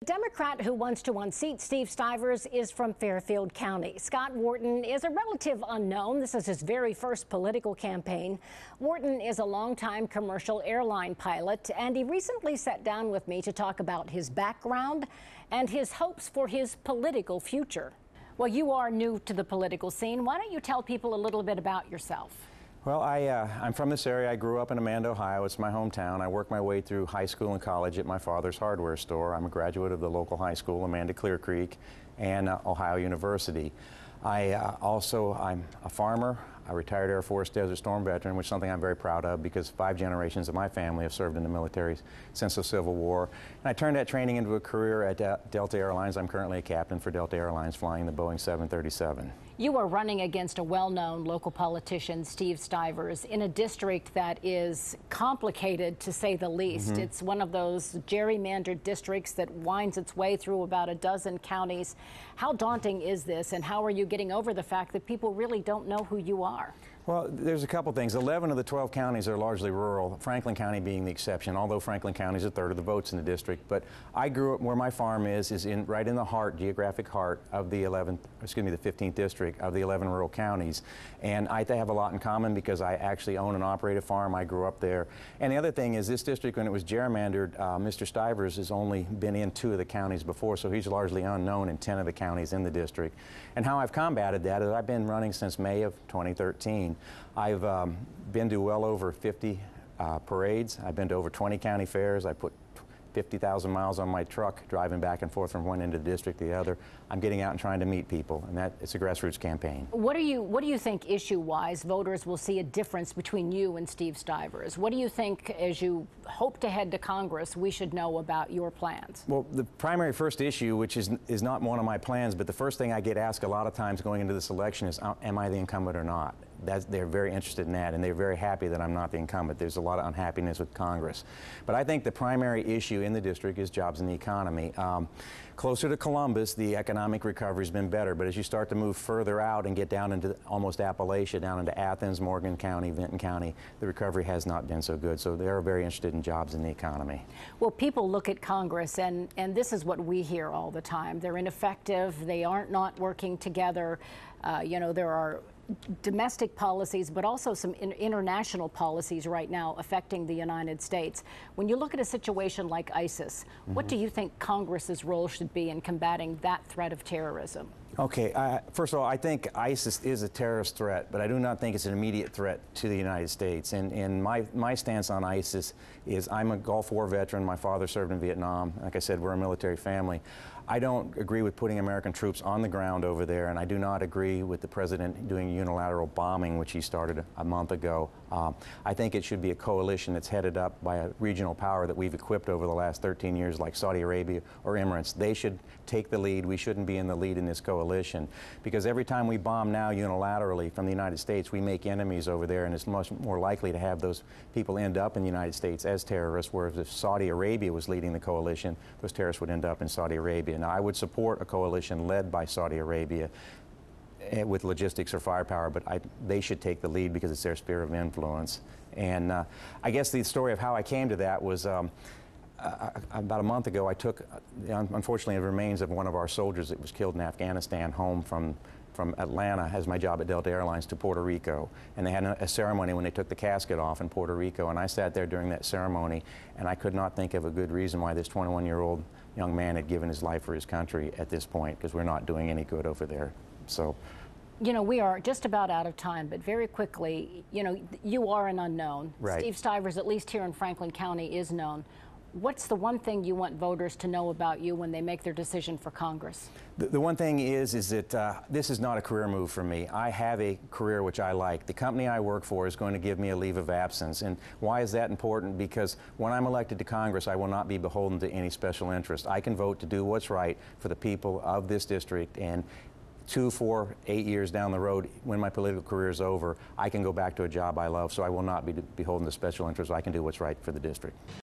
The Democrat who wants to unseat Steve Stivers is from Fairfield County. Scott Wharton is a relative unknown. This is his very first political campaign. Wharton is a longtime commercial airline pilot, and he recently sat down with me to talk about his background and his hopes for his political future. Well, you are new to the political scene. Why don't you tell people a little bit about yourself? Well, I'm from this area. I grew up in Amanda, Ohio. It's my hometown. I worked my way through high school and college at my father's hardware store. I'm a graduate of the local high school, Amanda Clear Creek, and Ohio University. I'm a farmer, a retired Air Force Desert Storm veteran, which is something I'm very proud of because 5 generations of my family have served in the military since the Civil War. And I turned that training into a career at Delta Airlines. I'm currently a captain for Delta Airlines flying the Boeing 737. You are running against a well-known local politician, Steve Stivers, in a district that is complicated, to say the least. It's one of those gerrymandered districts that winds its way through about a dozen counties. How daunting is this, and how are you getting over the fact that people really don't know who you are? Well, there's a couple things. 11 of the 12 counties are largely rural, Franklin County being the exception, although Franklin County is a third of the votes in the district. But I grew up where my farm is right in the heart, geographic heart of the 15th district of the 11 rural counties. And I have a lot in common because I actually own and operate a farm. I grew up there. And the other thing is this district, when it was gerrymandered, Mr. Stivers has only been in 2 of the counties before, so he's largely unknown in 10 of the counties in the district. And how I've combated that is I've been running since May of 2013. I've been to well over 50 parades. I've been to over 20 county fairs. I put 50,000 miles on my truck driving back and forth from one end of the district to the other. I'm getting out and trying to meet people, and it's a grassroots campaign. What do you think issue-wise voters will see a difference between you and Steve Stivers? What do you think, as you hope to head to Congress, we should know about your plans? Well, the primary first issue, which is not one of my plans, but the first thing I get asked a lot of times going into this election is, am I the incumbent or not? They're very interested in that, and they're very happy that I'm not the incumbent. There's a lot of unhappiness with Congress. But I think the primary issue in the district is jobs and the economy. Closer to Columbus, the economic recovery has been better, but as you start to move further out and get down into almost Appalachia, down into Athens, Morgan County, Vinton County, the recovery has not been so good. So they're very interested in jobs and the economy. Well, people look at Congress, and this is what we hear all the time. They're ineffective. They aren't not working together. There are domestic policies, but also some international policies right now affecting the United States. When you look at a situation like ISIS, what do you think Congress's role should be in combating that threat of terrorism? Okay, first of all, I think ISIS is a terrorist threat, but I do not think it's an immediate threat to the United States. And my stance on ISIS is I'm a Gulf War veteran. My father served in Vietnam. Like I said, we're a military family. I don't agree with putting American troops on the ground over there, and I do not agree with the president doing unilateral bombing, which he started a month ago. I think it should be a coalition that's headed up by a regional power that we've equipped over the last 13 years, like Saudi Arabia or Emirates. They should take the lead. We shouldn't be in the lead in this coalition, because every time we bomb now unilaterally from the United States, we make enemies over there, and it's much more likely to have those people end up in the United States as terrorists, whereas if Saudi Arabia was leading the coalition, those terrorists would end up in Saudi Arabia. Now, I would support a coalition led by Saudi Arabia with logistics or firepower, but they should take the lead because it's their sphere of influence. And I guess the story of how I came to that was about a month ago, I took, unfortunately, the remains of one of our soldiers that was killed in Afghanistan home from Atlanta as my job at Delta Airlines to Puerto Rico. And they had a ceremony when they took the casket off in Puerto Rico, and I sat there during that ceremony, and I could not think of a good reason why this 21-year-old young man had given his life for his country at this point, because we're not doing any good over there. So, we are just about out of time, but very quickly, you are an unknown. Right. Steve Stivers, at least here in Franklin County, is known. What's the one thing you want voters to know about you when they make their decision for Congress? The one thing is that this is not a career move for me. I have a career which I like. The company I work for is going to give me a leave of absence. And why is that important? Because when I'm elected to Congress, I will not be beholden to any special interest. I can vote to do what's right for the people of this district, and 2, 4, 8 years down the road, when my political career is over, I can go back to a job I love, so I will not be beholden to special interests. I can do what's right for the district.